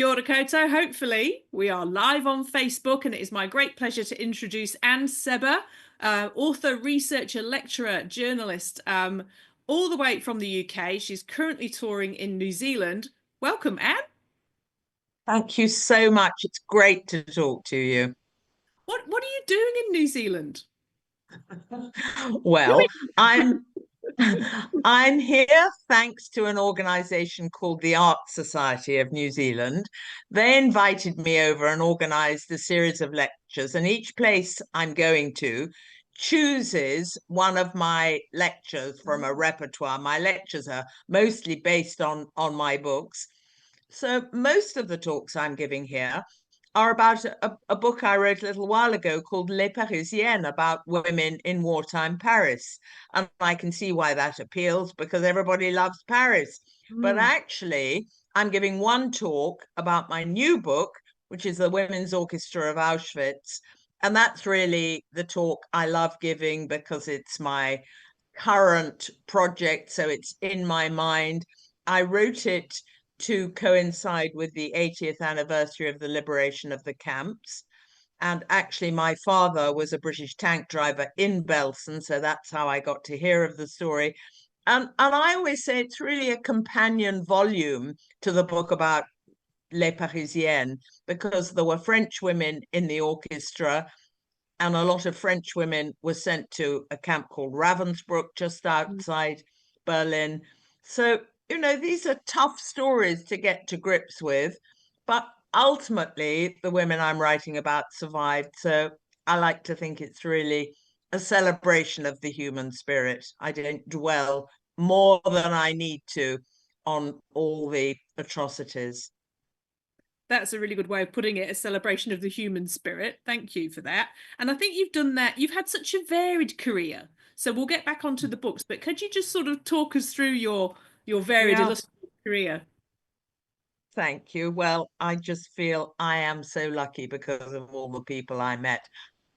Kia ora koutou. Hopefully, we are live on Facebook, and it is my great pleasure to introduce Anne Sebba, author, researcher, lecturer, journalist, all the way from the UK. She's currently touring in New Zealand. Welcome, Anne. Thank you so much. It's great to talk to you. What are you doing in New Zealand? Well, I'm I'm here thanks to an organization called the Art Society of New Zealand. They invited me over and organized a series of lectures, and each place I'm going to chooses one of my lectures from a repertoire. My lectures are mostly based on my books. So most of the talks I'm giving here are about a book I wrote a little while ago called Les Parisiennes, about women in wartime Paris. And I can see why that appeals because everybody loves Paris. But Mm. actually, I'm giving one talk about my new book, which is the Women's Orchestra of Auschwitz. And that's really the talk I love giving because it's my current project. So it's in my mind. I wrote it to coincide with the 80th anniversary of the liberation of the camps. And actually, my father was a British tank driver in Belsen, so that's how I got to hear of the story. And I always say it's really a companion volume to the book about Les Parisiennes, because there were French women in the orchestra, and a lot of French women were sent to a camp called Ravensbrück just outside Berlin. So, these are tough stories to get to grips with, but ultimately the women I'm writing about survived. So I like to think it's really a celebration of the human spirit. I don't dwell more than I need to on all the atrocities. That's a really good way of putting it, a celebration of the human spirit. Thank you for that. And I think you've done that. You've had such a varied career. So we'll get back onto the books, but could you just sort of talk us through your varied, Yeah. illustrious career? Thank you. Well, I just feel I am so lucky because of all the people I met.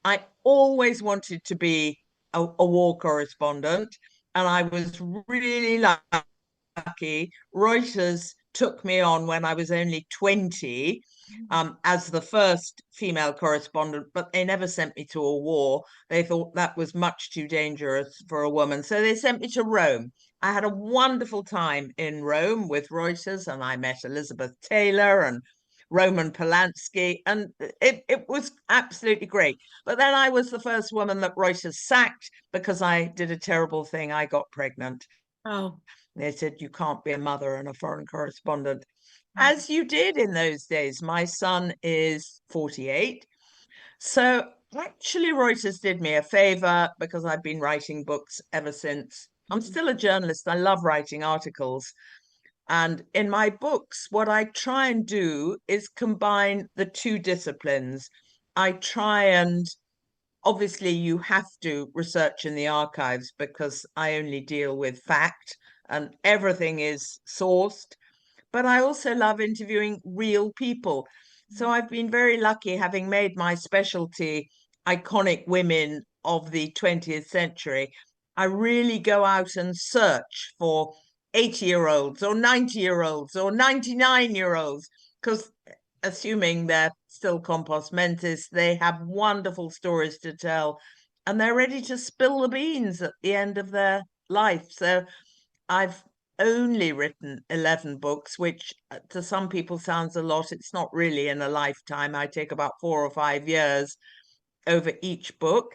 I always wanted to be a war correspondent, and I was really lucky. Reuters took me on when I was only 20 as the first female correspondent, but they never sent me to a war. They thought that was much too dangerous for a woman. So they sent me to Rome. I had a wonderful time in Rome with Reuters, and I met Elizabeth Taylor and Roman Polanski, and it was absolutely great. But then I was the first woman that Reuters sacked because I did a terrible thing. I got pregnant. Oh, They said, you can't be a mother and a foreign correspondent, as you did in those days. My son is 48. So actually, Reuters did me a favor because I've been writing books ever since. I'm still a journalist. I love writing articles. And in my books, what I try and do is combine the two disciplines. I try and obviously you have to research in the archives because I only deal with fact and everything is sourced. But I also love interviewing real people. So I've been very lucky having made my specialty iconic women of the 20th century. I really go out and search for 80-year-olds or 90-year-olds or 99-year-olds because assuming they're still compos mentis, they have wonderful stories to tell and they're ready to spill the beans at the end of their life. So I've only written 11 books, which to some people sounds a lot. It's not really in a lifetime. I take about 4 or 5 years over each book.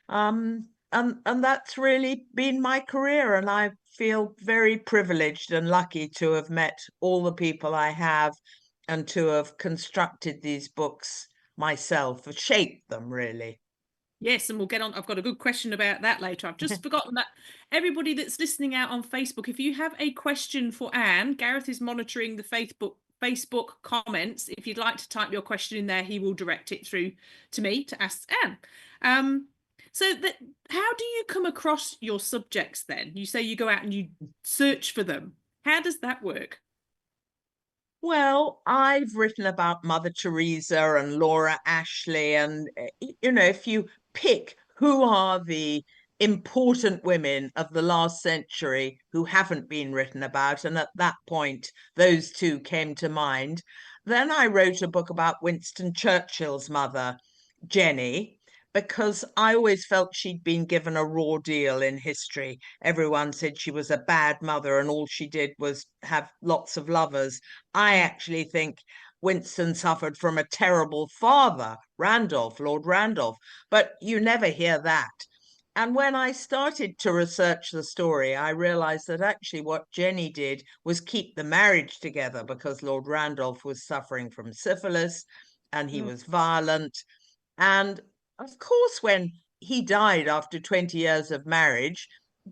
And that's really been my career. And I feel very privileged and lucky to have met all the people I have and to have constructed these books myself, shaped them really. yes, and we'll get on. I've got a good question about that later. I've just forgotten that everybody that's listening out on Facebook, if you have a question for Anne, Gareth is monitoring the Facebook comments. If you'd like to type your question in there, he will direct it through to me to ask Anne. Um, so that how do you come across your subjects then? You say you go out and you search for them. How does that work? Well, I've written about Mother Teresa and Laura Ashley, and if you pick who are the important women of the last century who haven't been written about. And at that point, those two came to mind. Then I wrote a book about Winston Churchill's mother, Jenny, because I always felt she'd been given a raw deal in history. Everyone said she was a bad mother and all she did was have lots of lovers. I actually think Winston suffered from a terrible father, Randolph, Lord Randolph, but you never hear that. And when I started to research the story, I realized that actually what Jenny did was keep the marriage together because Lord Randolph was suffering from syphilis and he Mm. was violent. And of course, when he died after 20 years of marriage,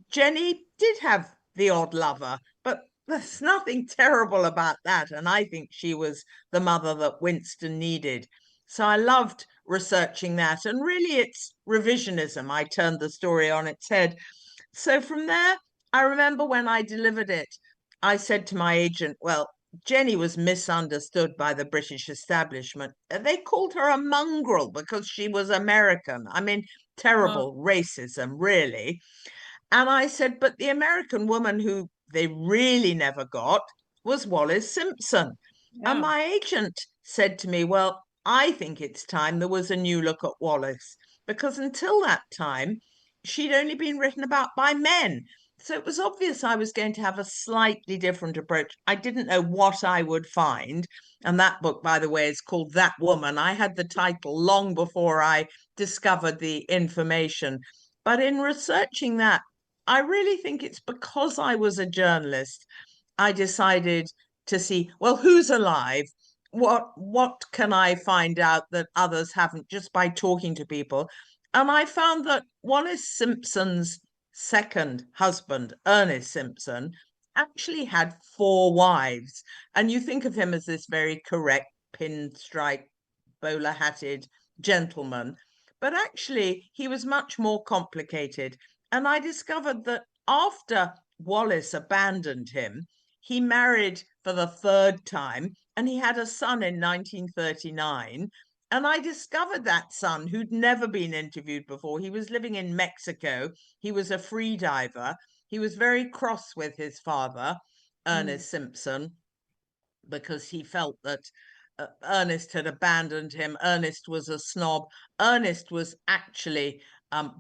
Jenny did have the odd lover, but there's nothing terrible about that. And I think she was the mother that Winston needed. So I loved researching that. And really, it's revisionism. I turned the story on its head. So from there, I remember when I delivered it, I said to my agent, well, Jenny was misunderstood by the British establishment. They called her a mongrel because she was American. I mean, Oh, terrible racism, really. And I said, but the American woman who they really never got was Wallis Simpson. And yeah. my agent said to me, well, I think it's time there was a new look at Wallis, because until that time, she'd only been written about by men. So it was obvious I was going to have a slightly different approach. I didn't know what I would find. And that book, by the way, is called That Woman. I had the title long before I discovered the information. But in researching that, I really think it's because I was a journalist, I decided to see, well, who's alive? What can I find out that others haven't just by talking to people? And I found that Wallace Simpson's second husband, Ernest Simpson, actually had four wives. And you think of him as this very correct pinstripe, bowler hatted gentleman. But actually, he was much more complicated. And I discovered that after Wallace abandoned him, he married for the third time and he had a son in 1939. And I discovered that son who'd never been interviewed before. He was living in Mexico. He was a free diver. He was very cross with his father, Mm. Ernest Simpson, because he felt that Ernest had abandoned him. Ernest was a snob. Ernest was actually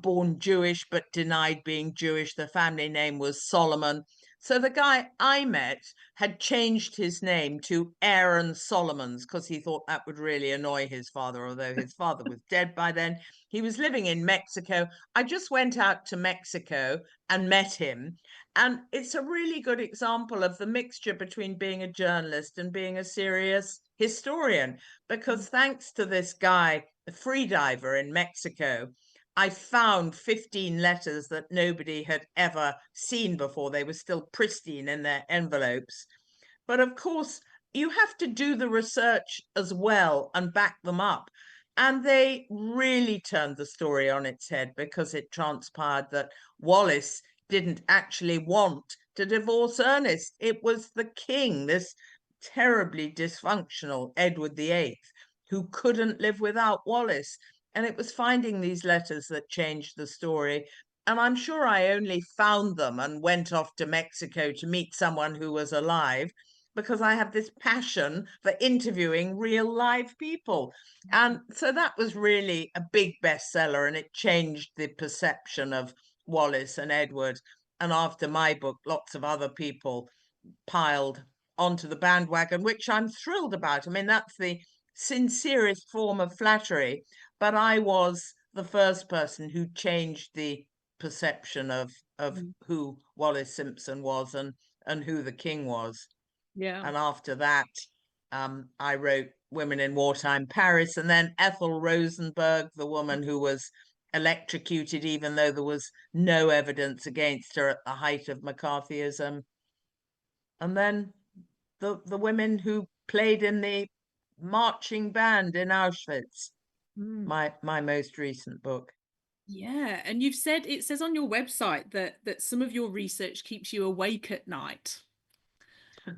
born Jewish but denied being Jewish. The family name was Solomon. So the guy I met had changed his name to Aaron Solomons because he thought that would really annoy his father, although his father was dead by then. He was living in Mexico. I just went out to Mexico and met him. And it's a really good example of the mixture between being a journalist and being a serious historian. Because thanks to this guy, the freediver in Mexico, I found 15 letters that nobody had ever seen before. They were still pristine in their envelopes. But of course, you have to do the research as well and back them up. And they really turned the story on its head because it transpired that Wallace didn't actually want to divorce Ernest. It was the king, this terribly dysfunctional Edward VIII, who couldn't live without Wallace. And it was finding these letters that changed the story. And I'm sure I only found them and went off to Mexico to meet someone who was alive because I have this passion for interviewing real live people. And so that was really a big bestseller and it changed the perception of Wallace and Edward. And after my book, lots of other people piled onto the bandwagon, which I'm thrilled about. I mean, that's the sincerest form of flattery. But I was the first person who changed the perception of Mm. who Wallace Simpson was and who the king was. Yeah. And after that, I wrote Women in Wartime Paris, and then Ethel Rosenberg, the woman who was electrocuted, even though there was no evidence against her at the height of McCarthyism. And then the women who played in the marching band in Auschwitz, Mm. my most recent book. Yeah, and you've said it says on your website that some of your research keeps you awake at night.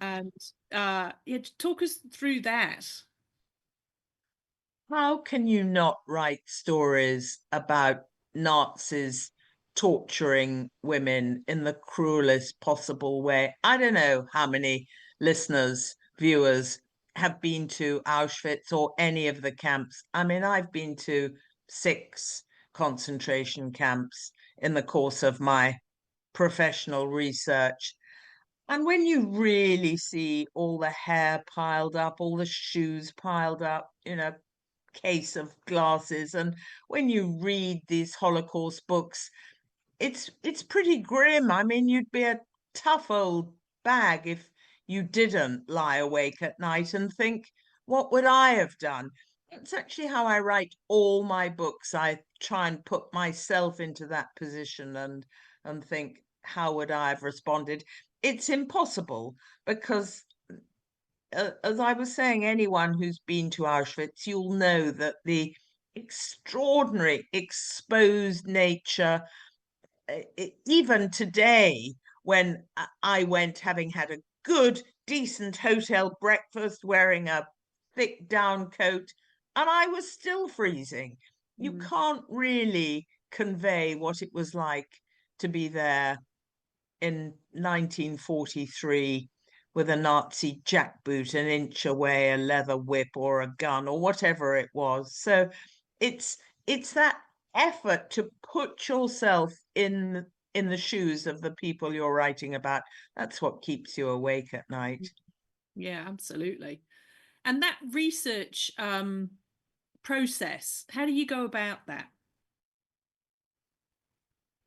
And yeah, talk us through that. How can you not write stories about Nazis torturing women in the cruelest possible way. I don't know how many listeners, viewers have been to Auschwitz or any of the camps. I mean, I've been to 6 concentration camps in the course of my professional research. And when you really see all the hair piled up, all the shoes piled up, case of glasses, and when you read these Holocaust books, it's pretty grim. I mean, you'd be a tough old bag if you didn't lie awake at night and think, what would I have done? It's actually how I write all my books. I try and put myself into that position and think, how would I have responded? It's impossible because, as I was saying, anyone who's been to Auschwitz, you'll know that the extraordinary exposed nature, even today, when I went, having had a good, decent hotel breakfast, wearing a thick down coat, and I was still freezing. You can't really convey what it was like to be there in 1943 with a Nazi jackboot an inch away, a leather whip or a gun or whatever it was. So it's that effort to put yourself in the shoes of the people you're writing about. That's what keeps you awake at night. Yeah, absolutely. And that research process, how do you go about that?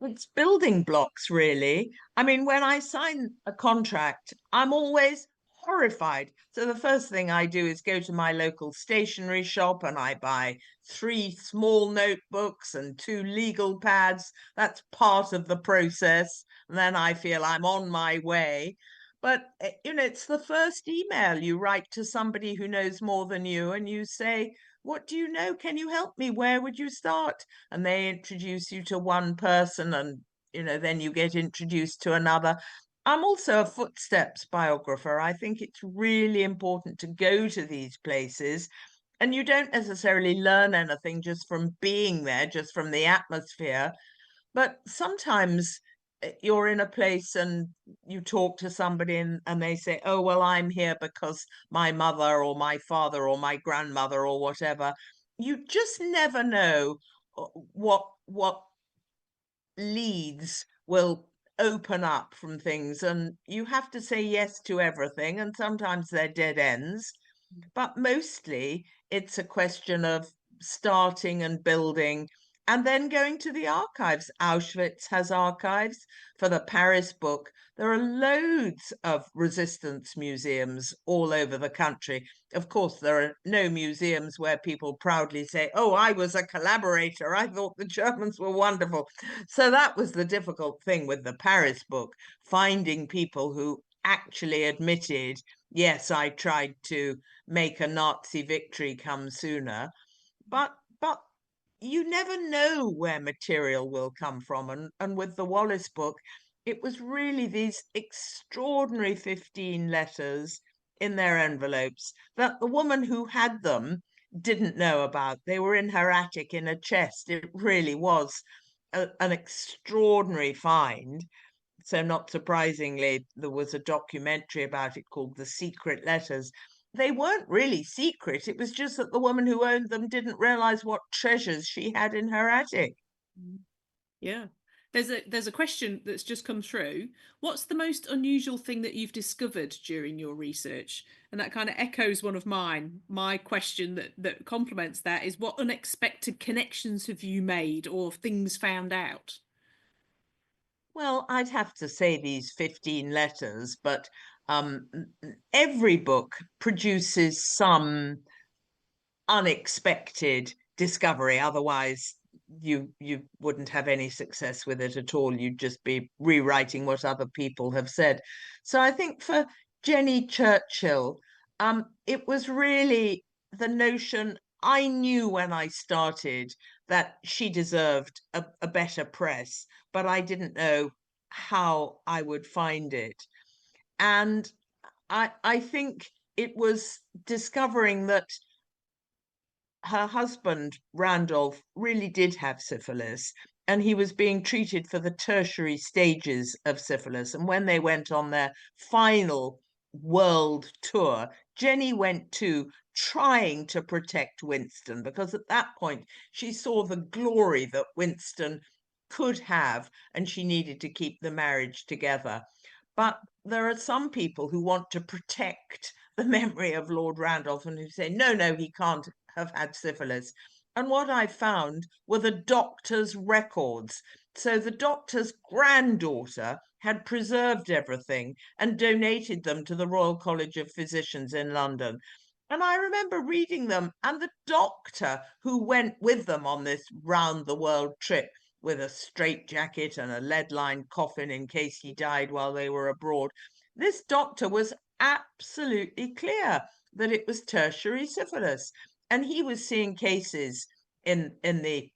It's building blocks, really. I mean, when I sign a contract, I'm always horrified. So the first thing I do is go to my local stationery shop and I buy 3 small notebooks and 2 legal pads. That's part of the process. And then I feel I'm on my way. But, it's the first email you write to somebody who knows more than you, and you say, what do you know? Can you help me? Where would you start? And they introduce you to one person, and then you get introduced to another. I'm also a footsteps biographer. I think it's really important to go to these places, and you don't necessarily learn anything just from being there, just from the atmosphere, but sometimes you're in a place and you talk to somebody, and they say, oh, well, I'm here because my mother or my father or my grandmother or whatever. You just never know what leads will open up from things, and you have to say yes to everything, and sometimes they're dead ends, but mostly it's a question of starting and building and then going to the archives. Auschwitz has archives. For the Paris book, there are loads of resistance museums all over the country. Of course, there are no museums where people proudly say, oh, I was a collaborator. I thought the Germans were wonderful. So that was the difficult thing with the Paris book, finding people who actually admitted, yes, I tried to make a Nazi victory come sooner. But you never know where material will come from. And with the Wallace book, it was really these extraordinary 15 letters in their envelopes that the woman who had them didn't know about. They were in her attic in a chest. It really was an extraordinary find. So not surprisingly, there was a documentary about it called The Secret Letters. They weren't really secret. It was just that the woman who owned them didn't realize what treasures she had in her attic. Yeah. There's a question that's just come through. What's the most unusual thing that you've discovered during your research? And that kind of echoes one of mine. My question that complements that is, what unexpected connections have you made or things found out? Well, I'd have to say these 15 letters, but every book produces some unexpected discovery. Otherwise, you wouldn't have any success with it at all. You'd just be rewriting what other people have said. So I think for Jenny Churchill, it was really the notion. I knew when I started that she deserved a better press, but I didn't know how I would find it. And I think it was discovering that her husband, Randolph, really did have syphilis. and he was being treated for the tertiary stages of syphilis. And when they went on their final world tour, Jenny went too, trying to protect Winston, because at that point she saw the glory that Winston could have, and she needed to keep the marriage together. But there are some people who want to protect the memory of Lord Randolph and who say, no, no, he can't have had syphilis. And what I found were the doctor's records. So the doctor's granddaughter had preserved everything and donated them to the Royal College of Physicians in London. And I remember reading them, and the doctor who went with them on this round the world trip with a straitjacket and a lead-lined coffin in case he died while they were abroad, this doctor was absolutely clear that it was tertiary syphilis. And he was seeing cases in the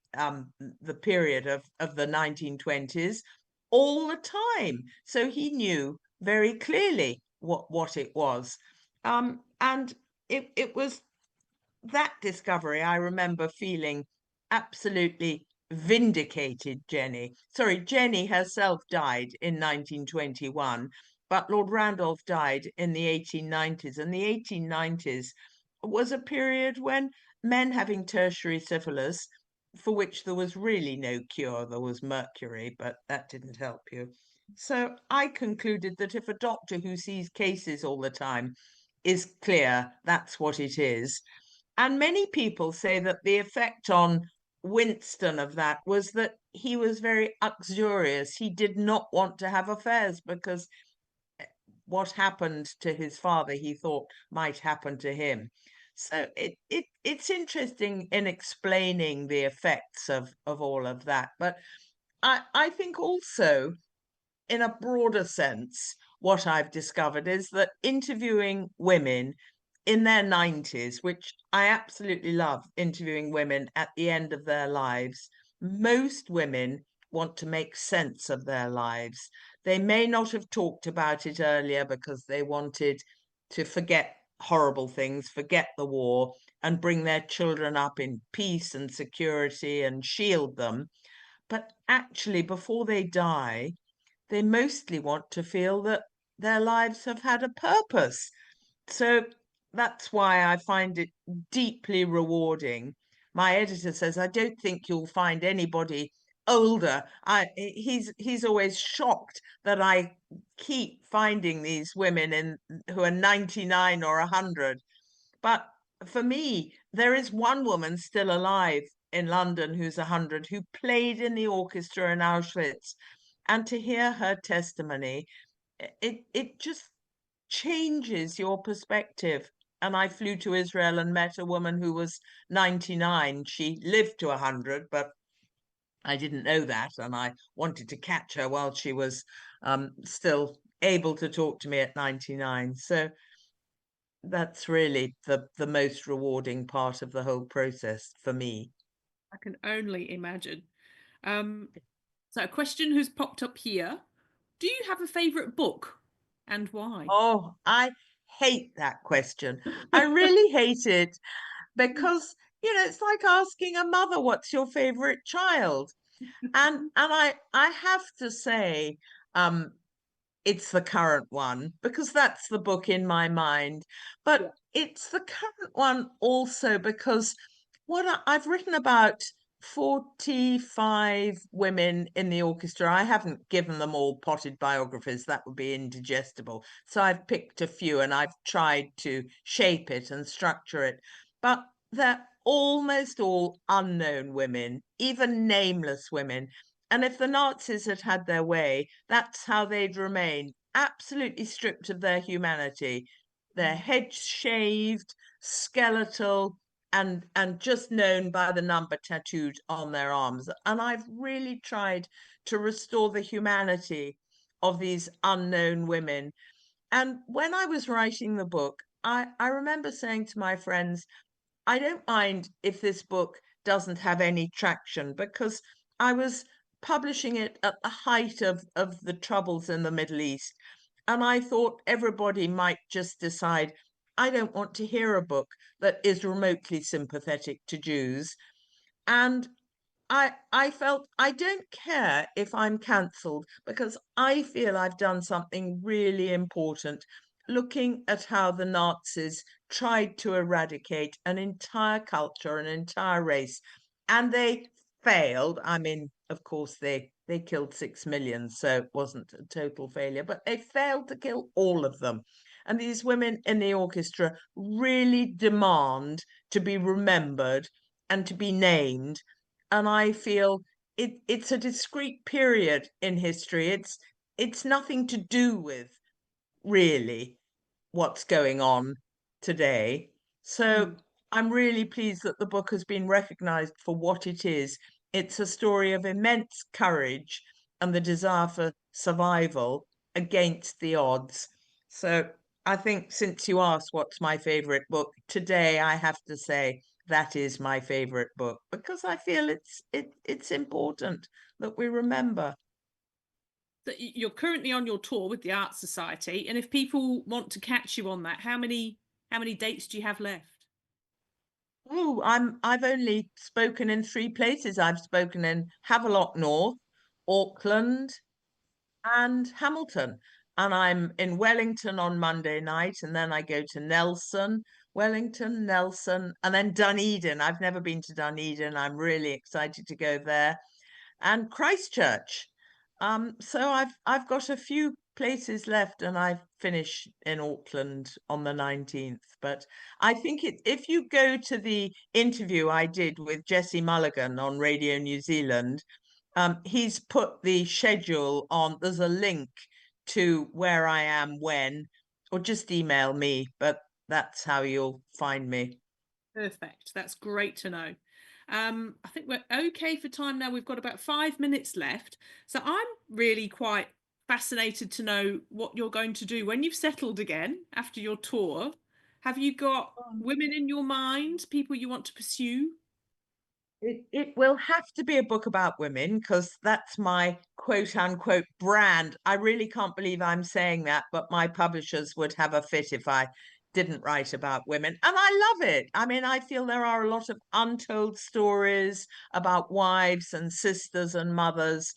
period of the 1920s all the time. So he knew very clearly what it was. And it was that discovery I remember feeling absolutely vindicated Jenny. Sorry, Jenny herself died in 1921, but Lord Randolph died in the 1890s. And the 1890s was a period when men having tertiary syphilis, for which there was really no cure, there was mercury, but that didn't help you. So I concluded that if a doctor who sees cases all the time is clear, that's what it is. And many people say that the effect on Winston of that was that he was very uxorious. He did not want to have affairs because what happened to his father, he thought might happen to him. So it's interesting in explaining the effects of all of that. But I think also, in a broader sense, what I've discovered is that interviewing women in their 90s, which I absolutely love interviewing women at the end of their lives, most women want to make sense of their lives. They may not have talked about it earlier because they wanted to forget horrible things, forget the war, and bring their children up in peace and security and shield them. But actually, before they die, they mostly want to feel that their lives have had a purpose. So that's why I find it deeply rewarding. My editor says, I don't think you'll find anybody older. He's always shocked that I keep finding these women who are 99 or 100. But for me, there is one woman still alive in London who's 100, who played in the orchestra in Auschwitz. And to hear her testimony, it just changes your perspective. And I flew to Israel and met a woman who was 99. She lived to 100, but I didn't know that. And I wanted to catch her while she was still able to talk to me at 99. So that's really the most rewarding part of the whole process for me. I can only imagine. Um, so a question has popped up here. Do you have a favourite book and why? Oh, I hate that question. I really hate it because, it's like asking a mother, what's your favorite child? And I have to say, um, it's the current one because that's the book in my mind. But Yeah. it's the current one also because I've written about 45 women in the orchestra. I haven't given them all potted biographies, that would be indigestible. So I've picked a few and I've tried to shape it and structure it. But they're almost all unknown women, even nameless women. And if the Nazis had had their way, that's how they'd remain, absolutely stripped of their humanity, their heads shaved, skeletal, and just known by the number tattooed on their arms. And I've really tried to restore the humanity of these unknown women. And when I was writing the book, I remember saying to my friends, I don't mind if this book doesn't have any traction because I was publishing it at the height of the troubles in the Middle East. And I thought everybody might just decide, I don't want to hear a book that is remotely sympathetic to Jews. And I felt I don't care if I'm cancelled because I feel I've done something really important, looking at how the Nazis tried to eradicate an entire culture, an entire race, and they failed. I mean, of course, they killed 6 million, so it wasn't a total failure, but they failed to kill all of them. And these women in the orchestra really demand to be remembered and to be named, and I feel it's a discrete period in history. It's nothing to do with really what's going on today. So Mm. I'm really pleased that the book has been recognized for what it is. It's a story of immense courage and the desire for survival against the odds. So I think since you asked what's my favorite book, today I have to say that is my favorite book because I feel it's important that we remember. That you're currently on your tour with the Art Society, and if people want to catch you on that, how many dates do you have left? Oh, I've only spoken in three places. I've spoken in Havelock North, Auckland, and Hamilton. And I'm in Wellington on Monday night, and then I go to Nelson, Wellington, Nelson, and then Dunedin. I've never been to Dunedin. I'm really excited to go there. And Christchurch. So I've got a few places left, and I finish in Auckland on the 19th. But I think if you go to the interview I did with Jesse Mulligan on Radio New Zealand, he's put the schedule on. There's a link to where I am when, or just email me. But that's how you'll find me. Perfect. That's great to know. I think we're okay for time now. We've got about 5 minutes left. So I'm really quite fascinated to know what you're going to do when you've settled again after your tour. Have you got women in your mind, people you want to pursue? It will have to be a book about women because that's my quote unquote brand. I really can't believe I'm saying that, but my publishers would have a fit if I didn't write about women. And I love it. I mean, I feel there are a lot of untold stories about wives and sisters and mothers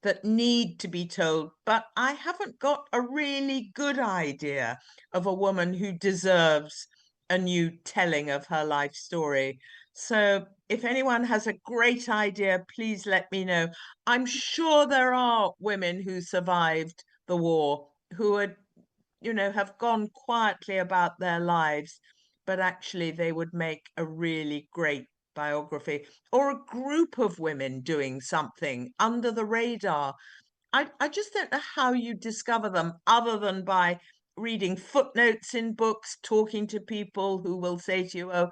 that need to be told, but I haven't got a really good idea of a woman who deserves a new telling of her life story. So if anyone has a great idea, please let me know. I'm sure there are women who survived the war who are, have gone quietly about their lives, but actually they would make a really great biography, or a group of women doing something under the radar. I just don't know how you discover them other than by reading footnotes in books, talking to people who will say to you, oh,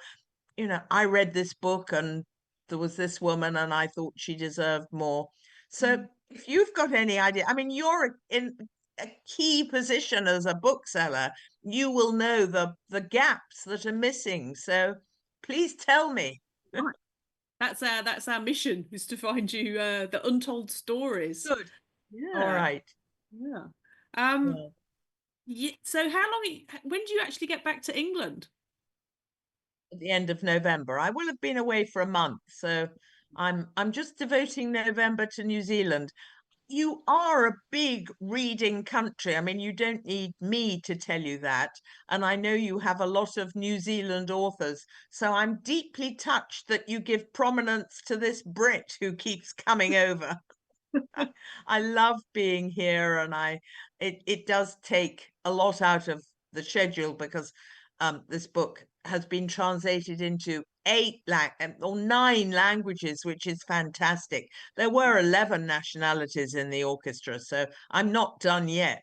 I read this book and there was this woman and I thought she deserved more. So if you've got any idea, I mean, you're in a key position as a bookseller. You will know the gaps that are missing. So please tell me. Right. That's our mission is to find you the untold stories. Good. All Yeah. right. Yeah. Um, Yeah. so how long, when do you actually get back to England? At the end of November. I will have been away for a month, so I'm just devoting November to New Zealand. You are a big reading country. I mean, you don't need me to tell you that. And I know you have a lot of New Zealand authors. So I'm deeply touched that you give prominence to this Brit who keeps coming over. I love being here, and it does take a lot out of the schedule because this book has been translated into or 9 languages, which is fantastic. There were 11 nationalities in the orchestra, so I'm not done yet.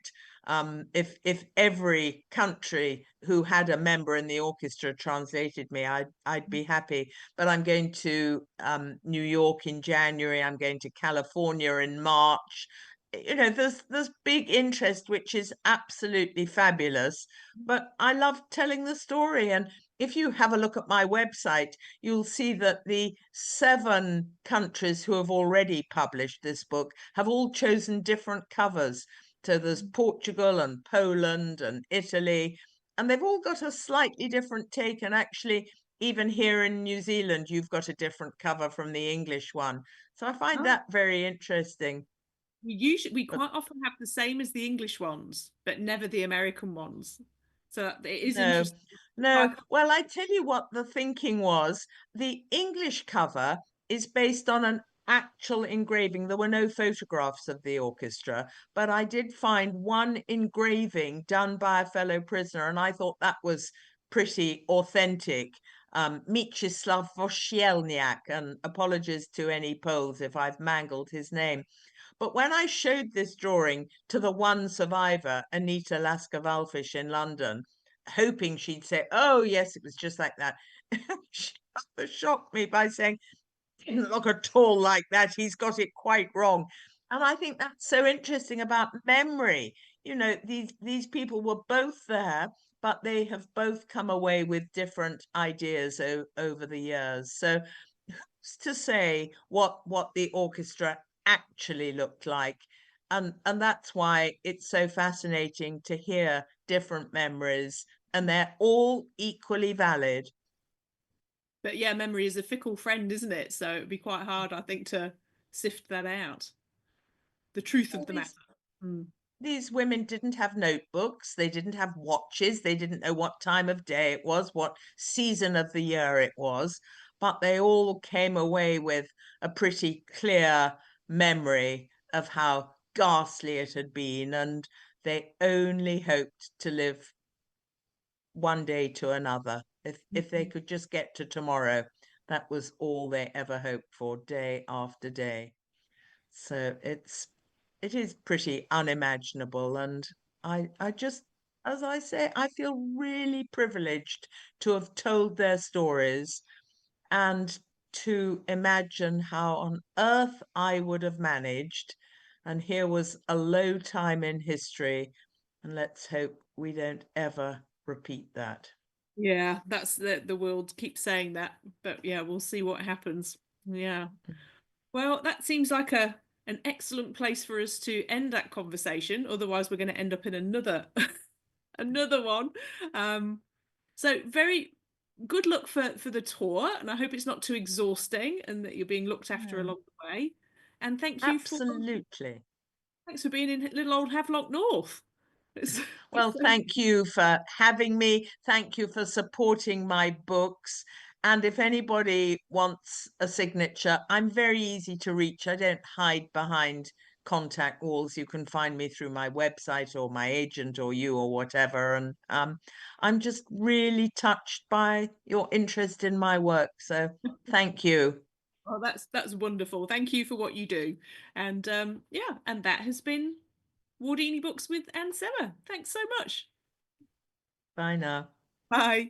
If every country who had a member in the orchestra translated me, I'd be happy. But I'm going to New York in January. I'm going to California in March. There's big interest, which is absolutely fabulous. But I love telling the story. And if you have a look at my website, you'll see that the 7 countries who have already published this book have all chosen different covers. So there's Portugal and Poland and Italy, and they've all got a slightly different take. And actually, even here in New Zealand, you've got a different cover from the English one. So I find Oh, that very interesting. we But quite often have the same as the English ones, but never the American ones. So it is no, interesting. no. I Well, I tell you what the thinking was. The English cover is based on an actual engraving. There were no photographs of the orchestra, but I did find one engraving done by a fellow prisoner, and I thought that was pretty authentic. Mieczysław Wosielniak, and apologies to any Poles if I've mangled his name. But when I showed this drawing to the one survivor, Anita Lasker-Wallfisch in London, hoping she'd say, "Oh, yes, it was just like that," she shocked me by saying, "It didn't look at all like that. He's got it quite wrong." And I think that's so interesting about memory. You know, these people were both there, but they have both come away with different ideas over the years. So to say what the orchestra actually looked like, and that's why it's so fascinating to hear different memories, and they're all equally valid. But yeah, memory is a fickle friend, isn't it? So it'd be quite hard, I think, to sift that out, the truth of All the matter. Mm. these women didn't have notebooks, they didn't have watches, they didn't know what time of day it was, what season of the year it was, but they all came away with a pretty clear memory of how ghastly it had been, and they only hoped to live one day to another. If they could just get to tomorrow, that was all they ever hoped for, day after day. So it is pretty unimaginable, and I just, as I say, I feel really privileged to have told their stories and to imagine how on earth I would have managed. And here was a low time in history, and let's hope we don't ever repeat that. Yeah, that's the world keeps saying that, but yeah, we'll see what happens. Yeah. Well, that seems like a an excellent place for us to end that conversation. Otherwise, we're going to end up in another another one. Um, so very good luck for the tour, and I hope it's not too exhausting and that you're being looked after Yeah, along the way. And absolutely. thanks for being in little old Havelock North. It's, Well, it's thank you for having me. Thank you for supporting my books. And if anybody wants a signature, I'm very easy to reach. I don't hide behind contact walls. You can find me through my website or my agent or you or whatever. And I'm just really touched by your interest in my work. So thank you. oh, that's wonderful. Thank you for what you do. And yeah, and that has been Wardini Books with Anne Sebba. Thanks so much. Bye now. Bye.